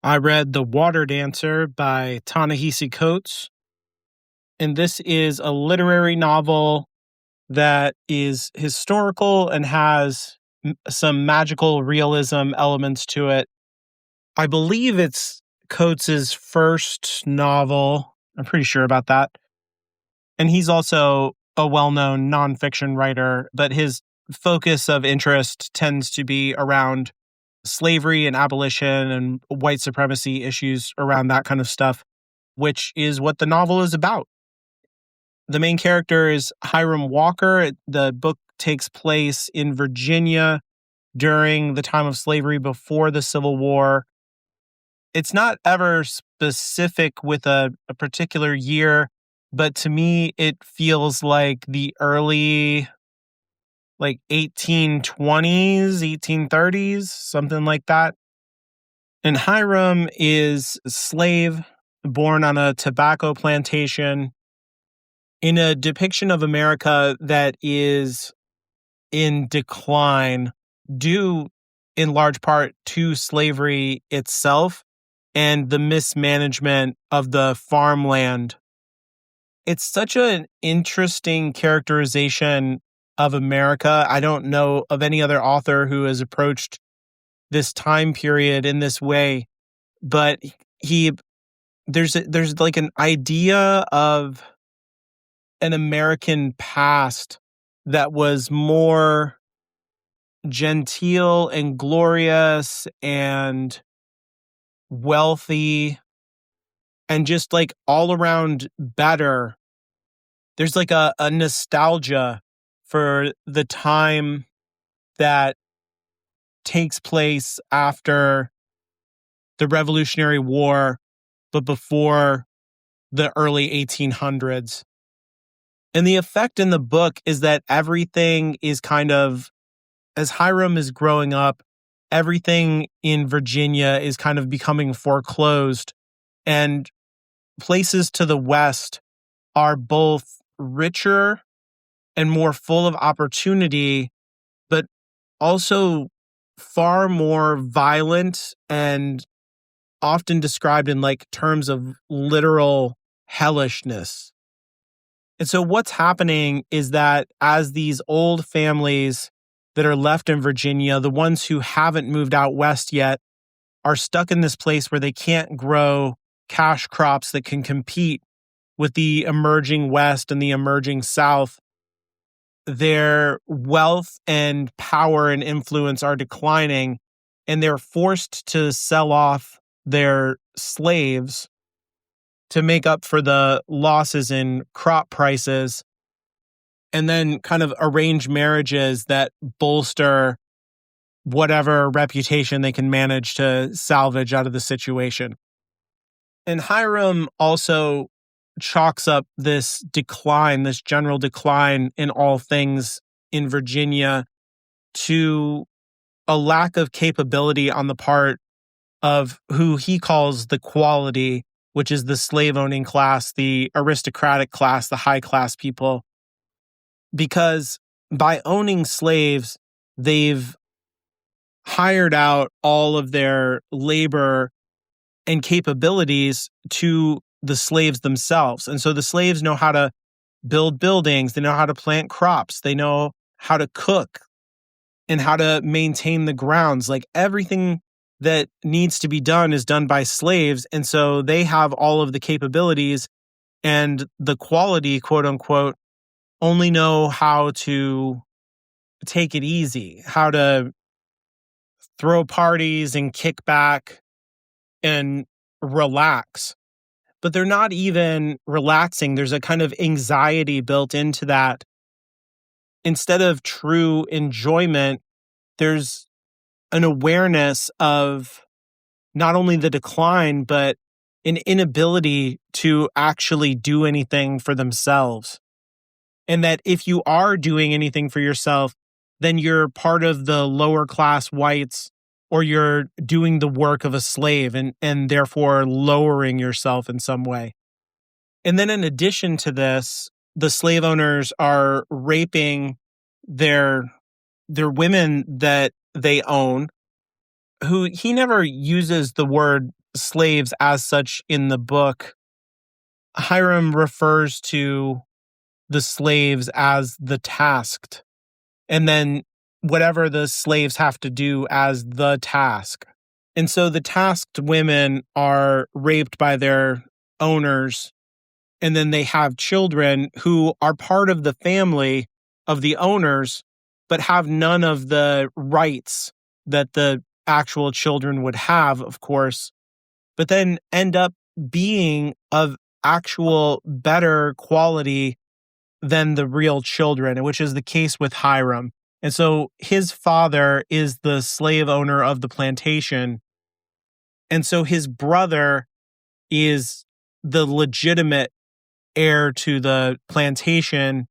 I read The Water Dancer by Ta-Nehisi Coates, and this is a literary novel that is historical and has some magical realism elements to it. I believe it's Coates's first novel. I'm pretty sure about that. And he's also a well-known nonfiction writer, but his focus of interest tends to be around slavery and abolition and white supremacy issues around that kind of stuff, which is what the novel is about. The main character is Hiram Walker. The book takes place in Virginia during the time of slavery before the Civil War. It's not ever specific with a particular year, but to me, it feels like the early 1820s, 1830s, something like that. And Hiram is a slave born on a tobacco plantation in a depiction of America that is in decline due in large part to slavery itself and the mismanagement of the farmland. It's such an interesting characterization of America. I don't know of any other author who has approached this time period in this way, but there's like an idea of an American past that was more genteel and glorious and wealthy and just like all around better. There's like a nostalgia for the time that takes place after the Revolutionary War, but before the early 1800s. And the effect in the book is that everything is kind of, as Hiram is growing up, everything in Virginia is kind of becoming foreclosed. And places to the west are both richer and more full of opportunity, but also far more violent and often described in like terms of literal hellishness. And so what's happening is that as these old families that are left in Virginia, the ones who haven't moved out west yet, are stuck in this place where they can't grow cash crops that can compete with the emerging West and the emerging South. Their wealth and power and influence are declining, and they're forced to sell off their slaves to make up for the losses in crop prices, and then kind of arrange marriages that bolster whatever reputation they can manage to salvage out of the situation. And Hiram also chalks up this decline, this general decline in all things in Virginia, to a lack of capability on the part of who he calls the quality, which is the slave-owning class, the aristocratic class, the high-class people. Because by owning slaves, they've hired out all of their labor and capabilities to the slaves themselves. And so the slaves know how to build buildings, they know how to plant crops, they know how to cook and how to maintain the grounds. Like everything that needs to be done is done by slaves. And so they have all of the capabilities, and the quality, quote unquote, only know how to take it easy, how to throw parties and kick back and relax. But they're not even relaxing. There's a kind of anxiety built into that. Instead of true enjoyment, there's an awareness of not only the decline, but an inability to actually do anything for themselves. And that if you are doing anything for yourself, then you're part of the lower class whites, or you're doing the work of a slave and therefore lowering yourself in some way. And then in addition to this, the slave owners are raping their women that they own, who he never uses the word slaves as such in the book, Hiram refers to the slaves as the tasked, and then whatever the slaves have to do as the task. And so the tasked women are raped by their owners, and then they have children who are part of the family of the owners, but have none of the rights that the actual children would have, of course, but then end up being of actual better quality than the real children, which is the case with Hiram. And so his father is the slave owner of the plantation. And so his brother is the legitimate heir to the plantation,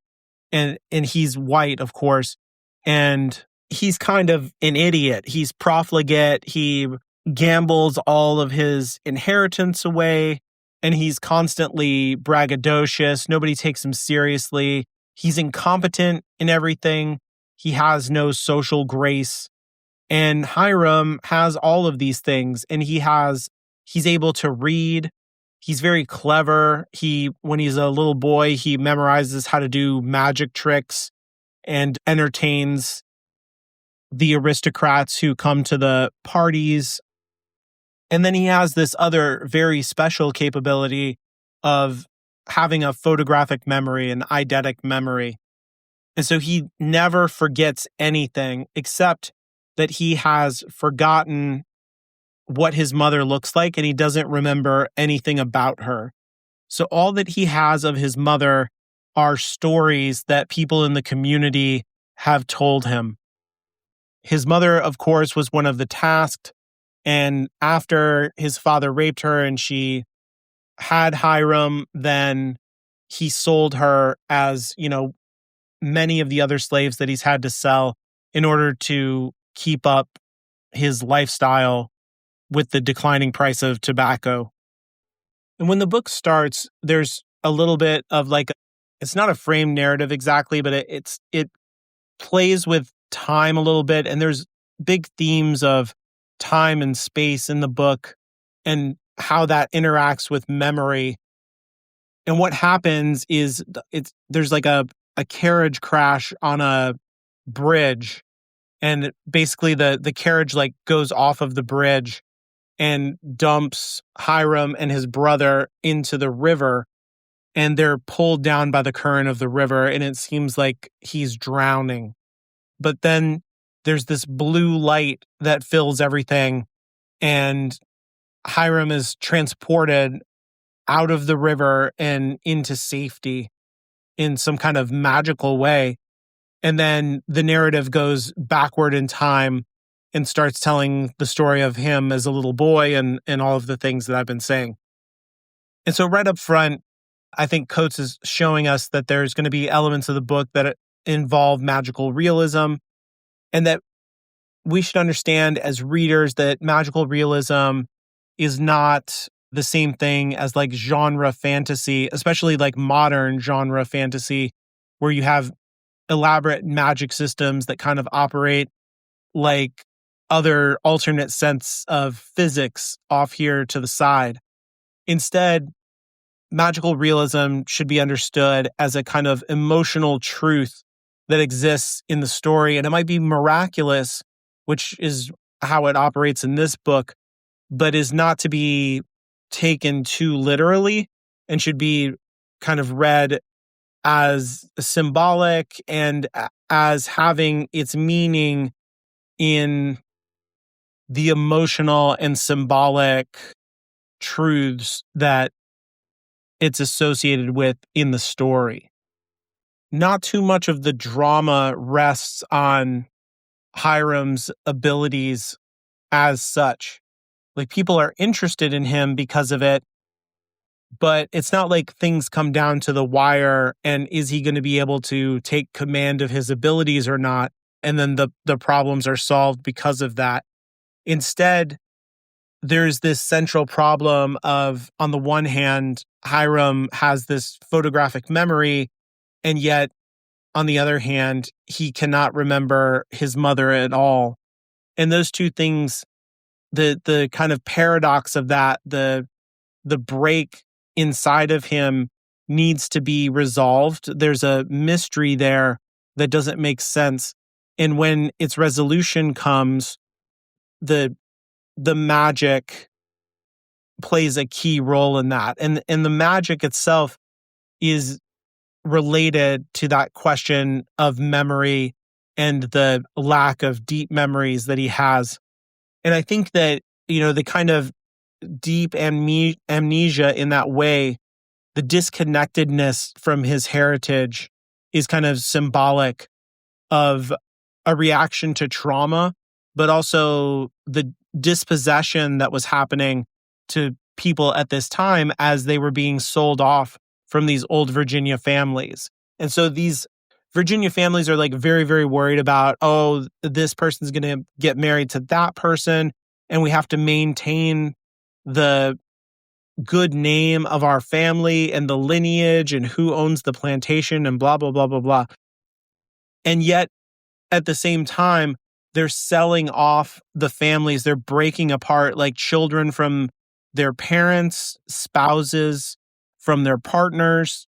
and he's white, of course. And he's kind of an idiot. He's profligate. He gambles all of his inheritance away, and he's constantly braggadocious. Nobody takes him seriously. He's incompetent in everything. He has no social grace. And Hiram has all of these things, and he's able to read. He's very clever. When he's a little boy, he memorizes how to do magic tricks and entertains the aristocrats who come to the parties. And then he has this other very special capability of having a photographic memory, an eidetic memory. And so he never forgets anything except that he has forgotten what his mother looks like, and he doesn't remember anything about her. So all that he has of his mother are stories that people in the community have told him. His mother, of course, was one of the tasked, and after his father raped her and she had Hiram, then he sold her as, many of the other slaves that he's had to sell in order to keep up his lifestyle with the declining price of tobacco. And when the book starts, there's a little bit of it's not a framed narrative exactly, but it plays with time a little bit. And there's big themes of time and space in the book and how that interacts with memory. And what happens is there's a carriage crash on a bridge, and basically the carriage goes off of the bridge and dumps Hiram and his brother into the river, and they're pulled down by the current of the river, and it seems like he's drowning. But then there's this blue light that fills everything, and Hiram is transported out of the river and into safety in some kind of magical way. And then the narrative goes backward in time and starts telling the story of him as a little boy and all of the things that I've been saying. And so right up front, I think Coates is showing us that there's going to be elements of the book that involve magical realism, and that we should understand as readers that magical realism is not the same thing as genre fantasy, especially modern genre fantasy, where you have elaborate magic systems that kind of operate like other alternate sense of physics off here to the side. Instead, magical realism should be understood as a kind of emotional truth that exists in the story. And it might be miraculous, which is how it operates in this book, but is not to be taken too literally and should be kind of read as symbolic and as having its meaning in the emotional and symbolic truths that it's associated with in the story. Not too much of the drama rests on Hiram's abilities as such. People are interested in him because of it, but it's not like things come down to the wire and is he going to be able to take command of his abilities or not? And then the problems are solved because of that. Instead, there's this central problem of, on the one hand, Hiram has this photographic memory, and yet, on the other hand, he cannot remember his mother at all. And those two things the kind of paradox of that, the break inside of him needs to be resolved. There's a mystery there that doesn't make sense. And when its resolution comes, the magic plays a key role in that. And the magic itself is related to that question of memory and the lack of deep memories that he has. And I think that, the kind of deep amnesia in that way, the disconnectedness from his heritage is kind of symbolic of a reaction to trauma, but also the dispossession that was happening to people at this time as they were being sold off from these old Virginia families. And so these Virginia families are like very, very worried about, oh, this person's going to get married to that person, and we have to maintain the good name of our family and the lineage and who owns the plantation and blah, blah, blah, blah, blah. And yet, at the same time, they're selling off the families. They're breaking apart like children from their parents, spouses from their partners,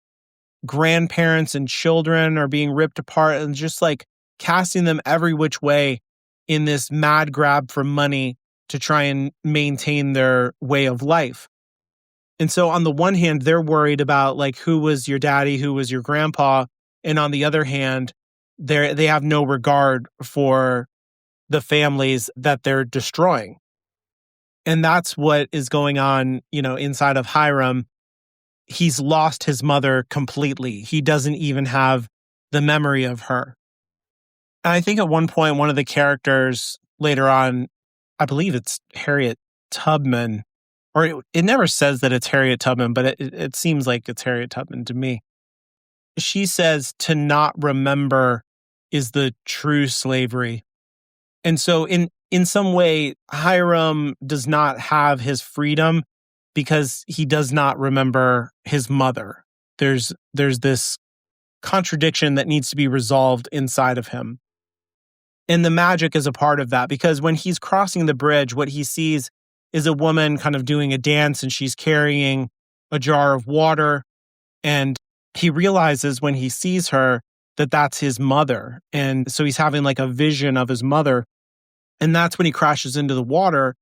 grandparents and children are being ripped apart, and just like casting them every which way in this mad grab for money to try and maintain their way of life. And so on the one hand, they're worried about like, who was your daddy, who was your grandpa? And on the other hand, they have no regard for the families that they're destroying. And that's what is going on, inside of Hiram. He's lost his mother completely. He doesn't even have the memory of her. And I think at one point, one of the characters later on, I believe it's Harriet Tubman, or it never says that it's Harriet Tubman, but it seems like it's Harriet Tubman to me. She says to not remember is the true slavery. And so in some way, Hiram does not have his freedom because he does not remember his mother. There's this contradiction that needs to be resolved inside of him. And the magic is a part of that, because when he's crossing the bridge, what he sees is a woman kind of doing a dance, and she's carrying a jar of water. And he realizes when he sees her that that's his mother. And so he's having like a vision of his mother. And that's when he crashes into the water.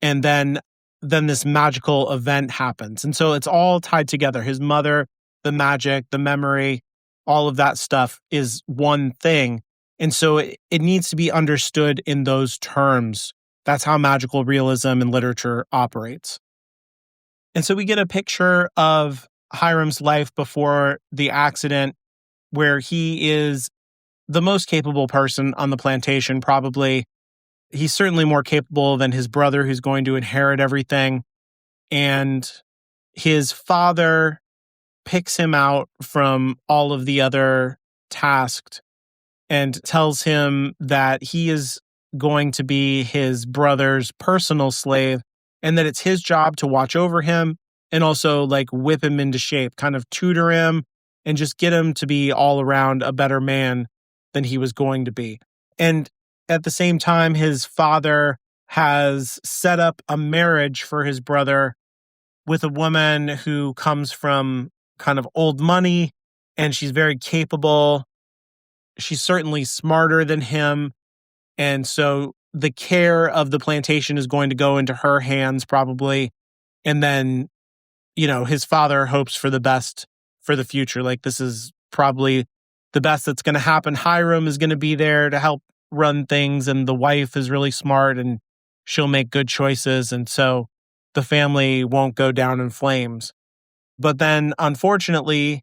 And then this magical event happens. And so it's all tied together. His mother, the magic, the memory, all of that stuff is one thing. And so it needs to be understood in those terms. That's how magical realism in literature operates. And so we get a picture of Hiram's life before the accident, where he is the most capable person on the plantation, probably. He's certainly more capable than his brother, who's going to inherit everything. And his father picks him out from all of the other tasked and tells him that he is going to be his brother's personal slave, and that it's his job to watch over him and also like whip him into shape, kind of tutor him and just get him to be all around a better man than he was going to be. And at the same time, his father has set up a marriage for his brother with a woman who comes from kind of old money, and she's very capable. She's certainly smarter than him. And so the care of the plantation is going to go into her hands probably. And then, his father hopes for the best for the future. Like, this is probably the best that's going to happen. Hiram is going to be there to help run things, and the wife is really smart and she'll make good choices. And so the family won't go down in flames. But then, unfortunately,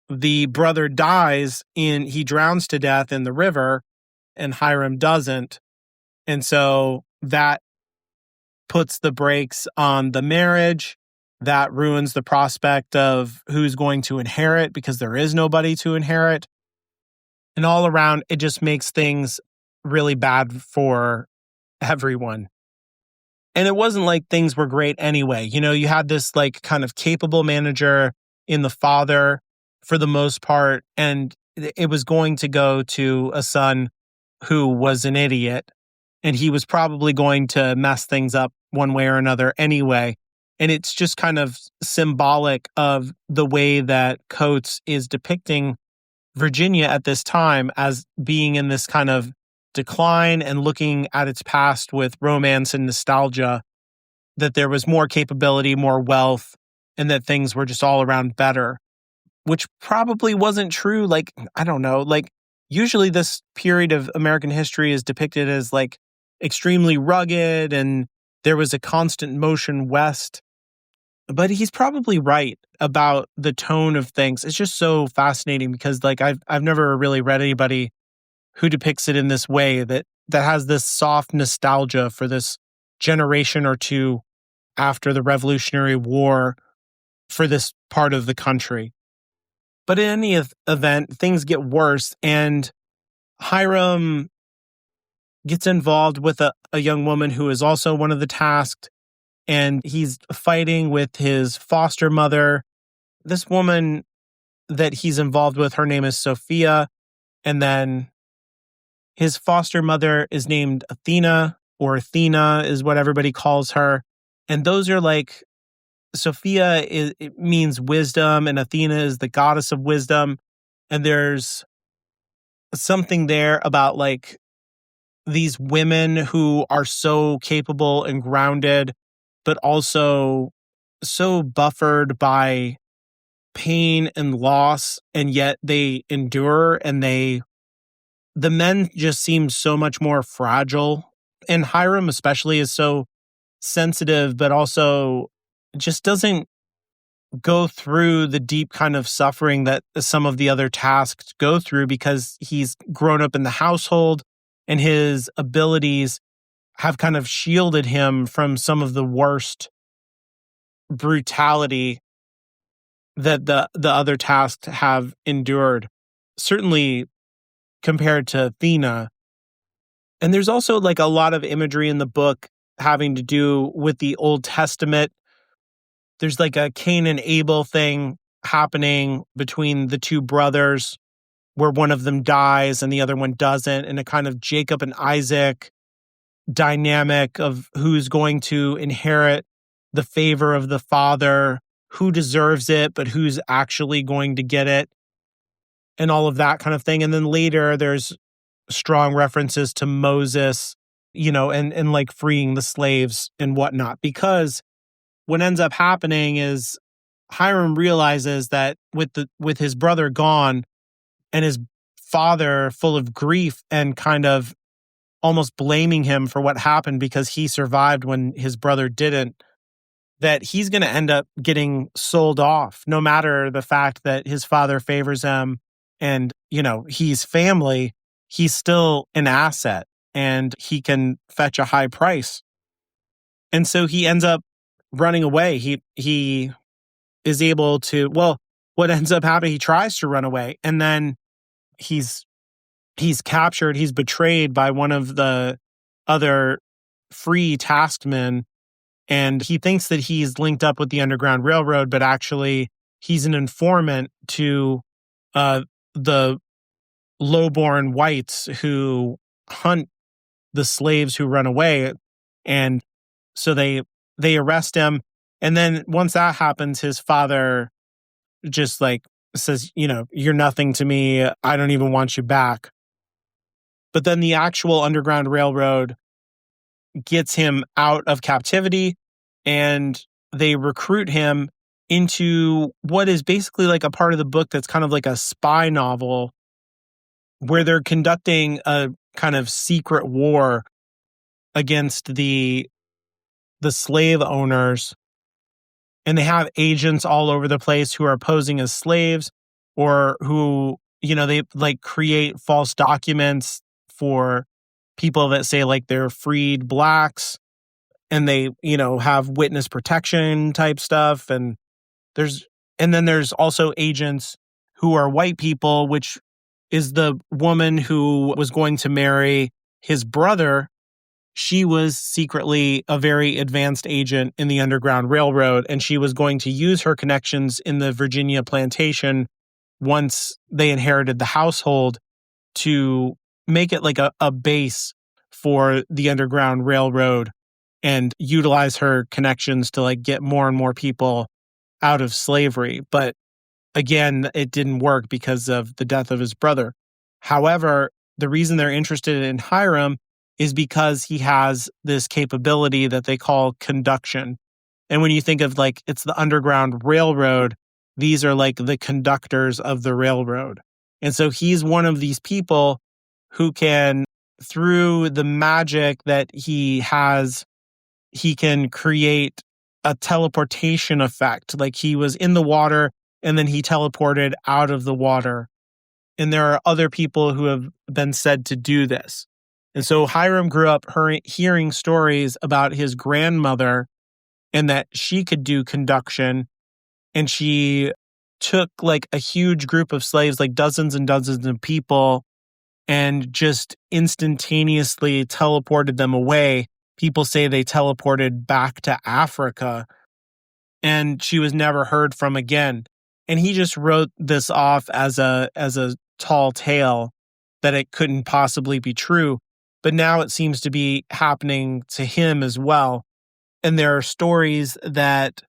the brother dies he drowns to death in the river, and Hiram doesn't. And so that puts the brakes on the marriage. That ruins the prospect of who's going to inherit, because there is nobody to inherit. And all around, it just makes things really bad for everyone. And it wasn't like things were great anyway. You had this like kind of capable manager in the father for the most part, and it was going to go to a son who was an idiot. and he was probably going to mess things up one way or another anyway. And it's just kind of symbolic of the way that Coates is depicting Virginia at this time as being in this kind of decline and looking at its past with romance and nostalgia, that there was more capability, more wealth, and that things were just all around better, which probably wasn't true. Like, I don't know, like usually this period of American history is depicted as like extremely rugged and there was a constant motion west. But he's probably right about the tone of things. It's just so fascinating because like I've never really read anybody who depicts it in this way, that has this soft nostalgia for this generation or two after the Revolutionary War for this part of the country. But in any event, things get worse, and Hiram gets involved with a young woman who is also one of the tasked, and he's fighting with his foster mother. This woman that he's involved with, her name is Sophia, and then his foster mother is named Athena, or Athena is what everybody calls her. And those are like, Sophia it means wisdom, and Athena is the goddess of wisdom. And there's something there about like these women who are so capable and grounded, but also so buffered by pain and loss, and yet they endure, and the men just seem so much more fragile. And Hiram especially is so sensitive, but also just doesn't go through the deep kind of suffering that some of the other tasks go through, because he's grown up in the household and his abilities have kind of shielded him from some of the worst brutality that the other tasks have endured, certainly compared to Athena. And there's also like a lot of imagery in the book having to do with the Old Testament. There's like a Cain and Abel thing happening between the two brothers where one of them dies and the other one doesn't, and a kind of Jacob and Isaac dynamic of who's going to inherit the favor of the father, who deserves it, but who's actually going to get it, and all of that kind of thing. And then later there's strong references to Moses, and like freeing the slaves and whatnot, because what ends up happening is Hiram realizes that with his brother gone and his father full of grief and kind of almost blaming him for what happened because he survived when his brother didn't, that he's going to end up getting sold off, no matter the fact that his father favors him and, he's family, he's still an asset and he can fetch a high price. And so he ends up running away. He is able to, what ends up happening, he tries to run away, and then he's captured, he's betrayed by one of the other free tasked men, and he thinks that he's linked up with the Underground Railroad, but actually he's an informant to the lowborn whites who hunt the slaves who run away. And so they arrest him. And then once that happens, his father just like says, you're nothing to me. I don't even want you back. But then the actual Underground Railroad gets him out of captivity, and they recruit him into what is basically like a part of the book that's kind of like a spy novel, where they're conducting a kind of secret war against the slave owners. And they have agents all over the place who are posing as slaves, or who, they like create false documents for people that say like they're freed blacks, and they, have witness protection type stuff. And then there's also agents who are white people, which is the woman who was going to marry his brother. She was secretly a very advanced agent in the Underground Railroad, and she was going to use her connections in the Virginia plantation once they inherited the household to make it like a base for the Underground Railroad and utilize her connections to like get more and more people out of slavery. But again, it didn't work because of the death of his brother. However, the reason they're interested in Hiram is because he has this capability that they call conduction. And when you think of like it's the Underground Railroad, these are like the conductors of the railroad. And so he's one of these people who can, through the magic that he has, he can create a teleportation effect. Like he was in the water and then he teleported out of the water. And there are other people who have been said to do this. And so Hiram grew up hearing stories about his grandmother and that she could do conduction. And she took like a huge group of slaves, like dozens and dozens of people, and just instantaneously teleported them away. People say they teleported back to Africa, and she was never heard from again. And he just wrote this off as a tall tale that it couldn't possibly be true. But now it seems to be happening to him as well. And there are stories that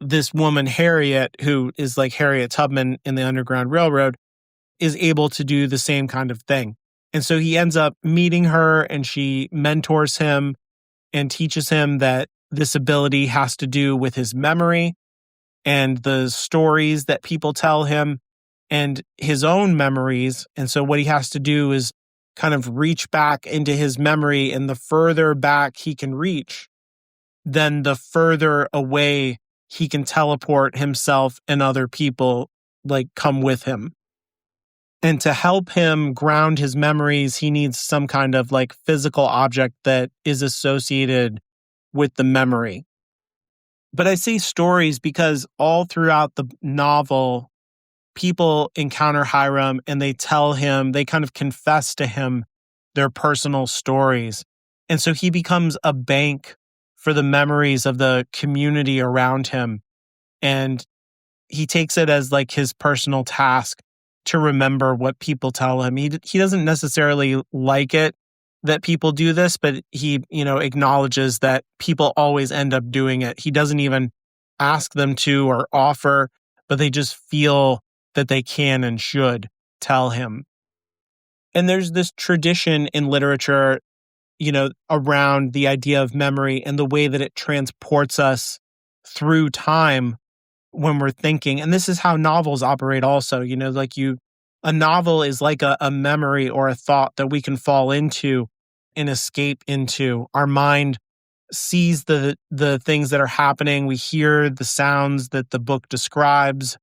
this woman, Harriet, who is like Harriet Tubman in the Underground Railroad, is able to do the same kind of thing. And so he ends up meeting her and she mentors him and teaches him that this ability has to do with his memory and the stories that people tell him and his own memories. And so what he has to do is kind of reach back into his memory, and the further back he can reach, then the further away he can teleport himself and other people like come with him. And to help him ground his memories, he needs some kind of like physical object that is associated with the memory. But I say stories because all throughout the novel, people encounter Hiram and they tell him, they kind of confess to him their personal stories. And so he becomes a bank for the memories of the community around him. And he takes it as like his personal task to remember what people tell him. He doesn't necessarily like it that people do this, but he, acknowledges that people always end up doing it. He doesn't even ask them to or offer, but they just feel that they can and should tell him. And there's this tradition in literature, around the idea of memory and the way that it transports us through time when we're thinking. And this is how novels operate also. A novel is like a memory or a thought that we can fall into and escape into. Our mind sees the things that are happening. We hear the sounds that the book describes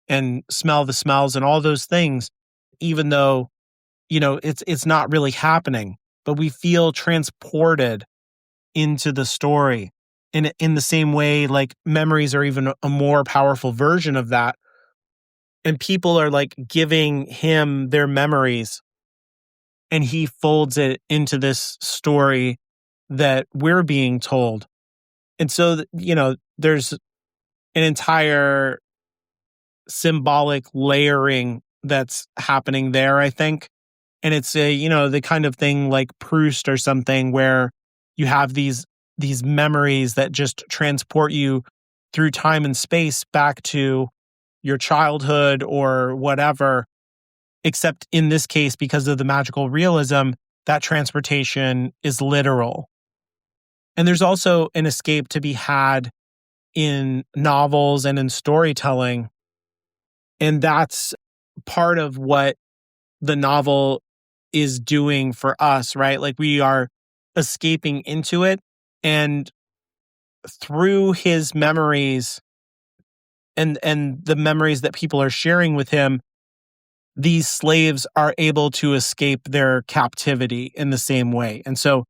and smell the smells and all those things, even though, it's not really happening, but we feel transported into the story. And in the same way, like memories are even a more powerful version of that. And people are like giving him their memories, and he folds it into this story that we're being told. And so, there's an entire symbolic layering that's happening there, I think. And it's the kind of thing like Proust or something where you have these memories that just transport you through time and space back to your childhood or whatever. Except in this case, because of the magical realism, that transportation is literal. And there's also an escape to be had in novels and in storytelling. And that's part of what the novel is doing for us, right? Like we are escaping into it, and through his memories and the memories that people are sharing with him, these slaves are able to escape their captivity in the same way. And so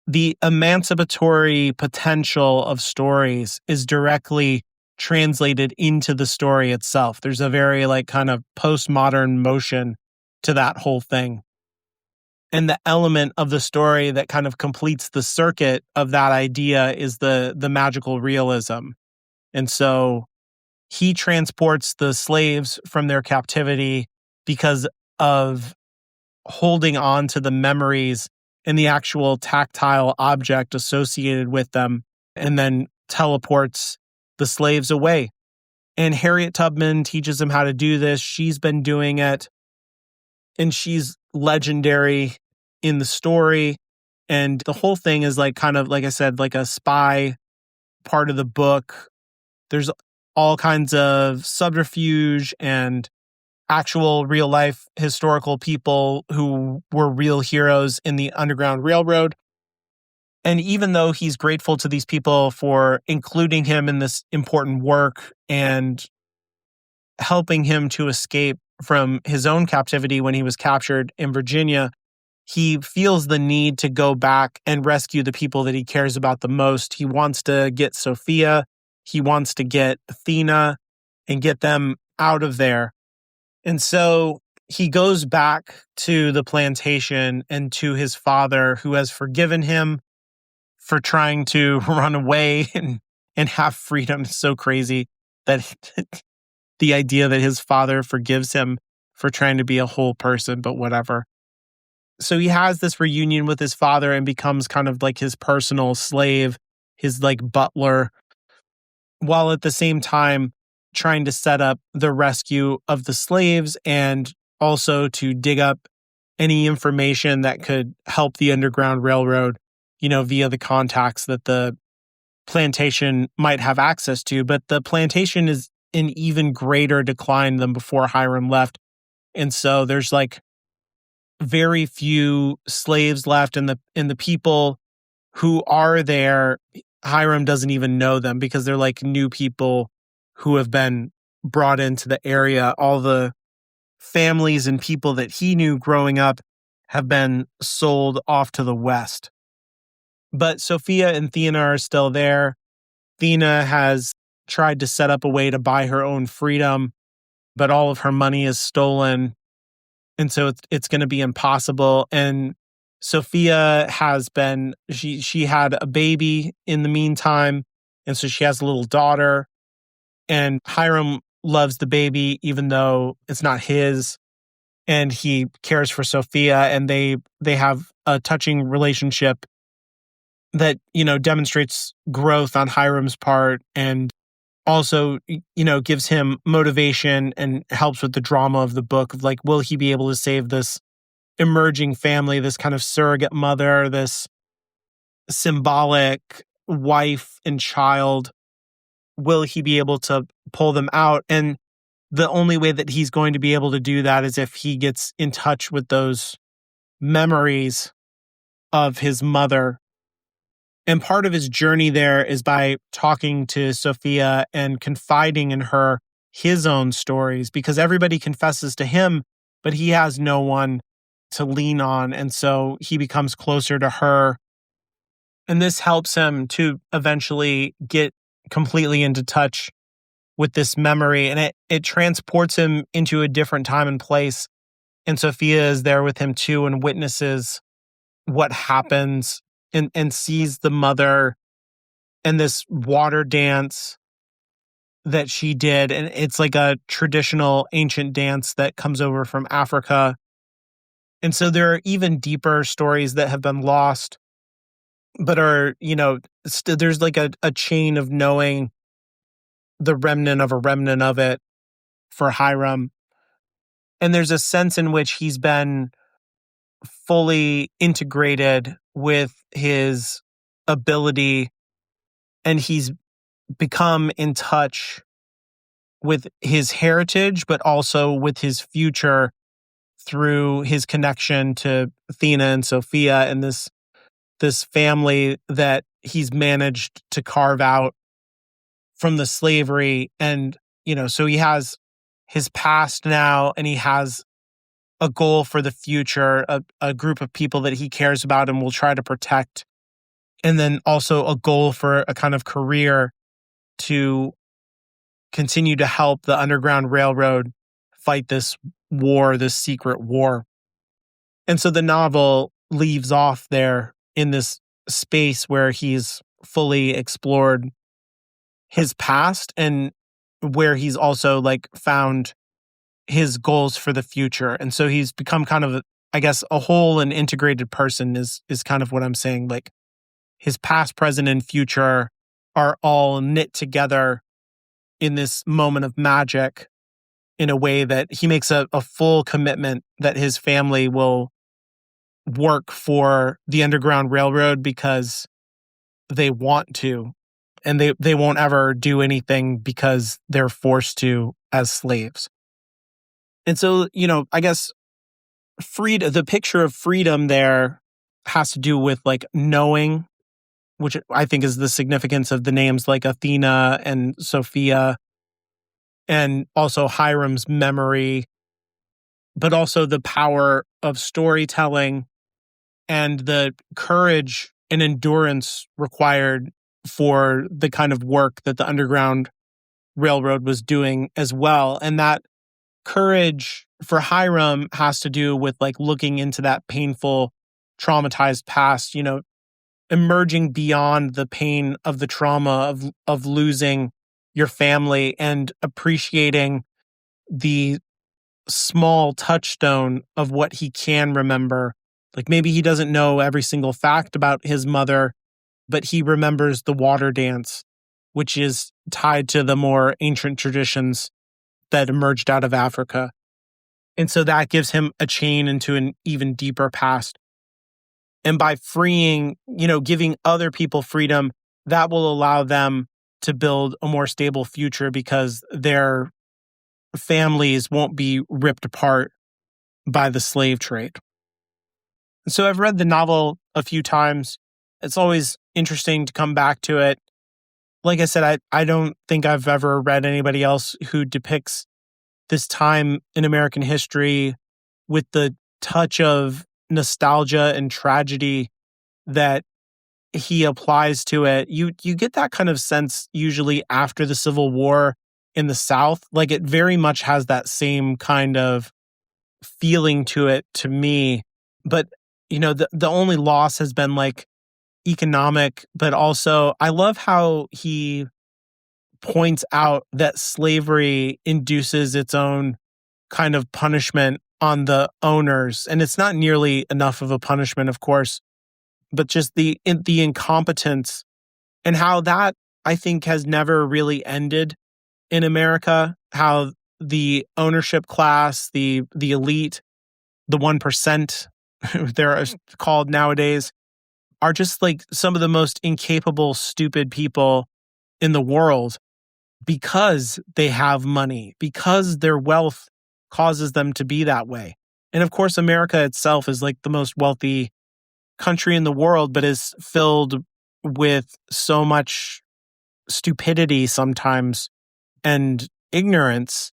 the emancipatory potential of stories is directly translated into the story itself. There's a very like kind of postmodern motion to that whole thing. And the element of the story that kind of completes the circuit of that idea is the magical realism. And so he transports the slaves from their captivity because of holding on to the memories and the actual tactile object associated with them, and then teleports the slaves away. And Harriet Tubman teaches him how to do this. She's been doing it, and she's legendary in the story. And the whole thing is like kind of, like I said, like a spy part of the book. There's all kinds of subterfuge and actual real life historical people who were real heroes in the Underground Railroad. And even though he's grateful to these people for including him in this important work and helping him to escape from his own captivity when he was captured in Virginia, he feels the need to go back and rescue the people that he cares about the most. He wants to get Sophia, he wants to get Athena and get them out of there. And so he goes back to the plantation and to his father, who has forgiven him for trying to run away and have freedom. It's so crazy that the idea that his father forgives him for trying to be a whole person, but whatever. So he has this reunion with his father and becomes kind of like his personal slave, his like butler, while at the same time trying to set up the rescue of the slaves and also to dig up any information that could help the Underground Railroad, via the contacts that the plantation might have access to. But the plantation is in even greater decline than before Hiram left. And so there's like very few slaves left, and the people who are there, Hiram doesn't even know them because they're like new people who have been brought into the area. All the families and people that he knew growing up have been sold off to the west. But Sophia and Athena are still there. Athena has tried to set up a way to buy her own freedom, but all of her money is stolen. And so it's going to be impossible. And Sophia has been, she had a baby in the meantime. And so she has a little daughter. And Hiram loves the baby, even though it's not his. And he cares for Sophia, and they have a touching relationship that, demonstrates growth on Hiram's part and also, gives him motivation and helps with the drama of the book of like, will he be able to save this emerging family, this kind of surrogate mother, this symbolic wife and child? Will he be able to pull them out? And the only way that he's going to be able to do that is if he gets in touch with those memories of his mother. And part of his journey there is by talking to Sophia and confiding in her his own stories, because everybody confesses to him, but he has no one to lean on. And so he becomes closer to her. And this helps him to eventually get completely into touch with this memory. And it transports him into a different time and place. And Sophia is there with him too and witnesses what happens and sees the mother and this water dance that she did. And it's like a traditional ancient dance that comes over from Africa. And so there are even deeper stories that have been lost, but are, there's like a chain of knowing the remnant of a remnant of it for Hiram. And there's a sense in which he's been fully integrated with his ability, and he's become in touch with his heritage, but also with his future through his connection to Athena and Sophia and this family that he's managed to carve out from the slavery. And, so he has his past now, and he has a goal for the future, a group of people that he cares about and will try to protect. And then also a goal for a kind of career to continue to help the Underground Railroad fight this war, this secret war. And so the novel leaves off there in this space where he's fully explored his past and where he's also like found his goals for the future. And so he's become kind of I guess, a whole and integrated person is kind of what I'm saying. Like his past, present, and future are all knit together in this moment of magic in a way that he makes a full commitment that his family will work for the Underground Railroad because they want to, and they won't ever do anything because they're forced to as slaves. And so, I guess the picture of freedom there has to do with like knowing, which I think is the significance of the names like Athena and Sophia, and also Hiram's memory, but also the power of storytelling and the courage and endurance required for the kind of work that the Underground Railroad was doing as well. And that courage for Hiram has to do with like looking into that painful, traumatized past, emerging beyond the pain of the trauma of losing your family and appreciating the small touchstone of what he can remember. Like maybe he doesn't know every single fact about his mother, but he remembers the water dance, which is tied to the more ancient traditions that emerged out of Africa. And so that gives him a chain into an even deeper past. And by freeing, giving other people freedom, that will allow them to build a more stable future because their families won't be ripped apart by the slave trade. So I've read the novel a few times. It's always interesting to come back to it. Like I said, I don't think I've ever read anybody else who depicts this time in American history with the touch of nostalgia and tragedy that he applies to it. You get that kind of sense usually after the Civil War in the South. Like it very much has that same kind of feeling to it to me. But, the only loss has been like economic, but also I love how he points out that slavery induces its own kind of punishment on the owners. And it's not nearly enough of a punishment, of course, but just the incompetence and how that I think has never really ended in America, how the ownership class, the elite, the 1%, they're called nowadays, are just like some of the most incapable, stupid people in the world because they have money, because their wealth causes them to be that way. And of course, America itself is like the most wealthy country in the world, but is filled with so much stupidity sometimes and ignorance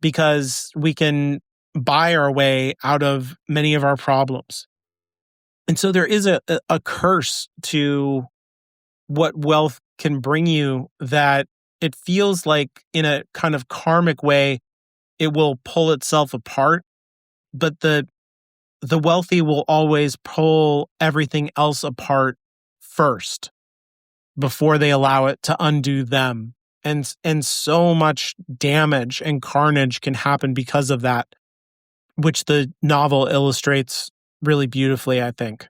because we can buy our way out of many of our problems. And so there is a curse to what wealth can bring you, that it feels like in a kind of karmic way, it will pull itself apart, but the wealthy will always pull everything else apart first before they allow it to undo them. And so much damage and carnage can happen because of that, which the novel illustrates really beautifully, I think.